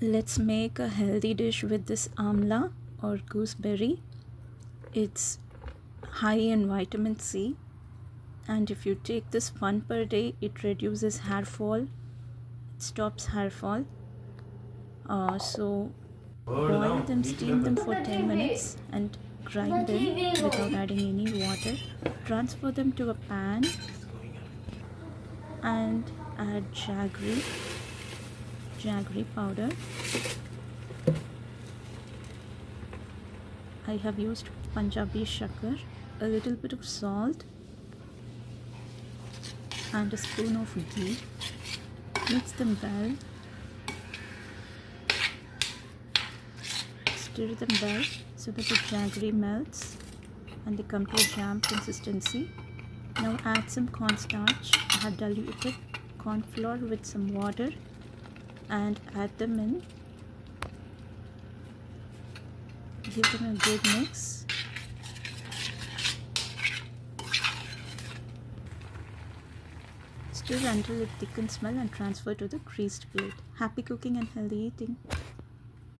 Let's make a healthy dish with this amla or gooseberry. It's high in vitamin C, and if you take this one per day, it reduces hair fall, it stops hair fall. So boil them, steam them for 10 minutes and grind them without adding any water. Transfer them to a pan and add jaggery powder. I have used Punjabi shakar, a little bit of salt and a spoon of ghee. Mix them well. Stir them well so that the jaggery melts and they come to a jam consistency. Now add some cornstarch. I have diluted corn flour with some water and add them in. Give them a good mix. Stir until it thickens well and transfer to the greased plate. Happy cooking and healthy eating.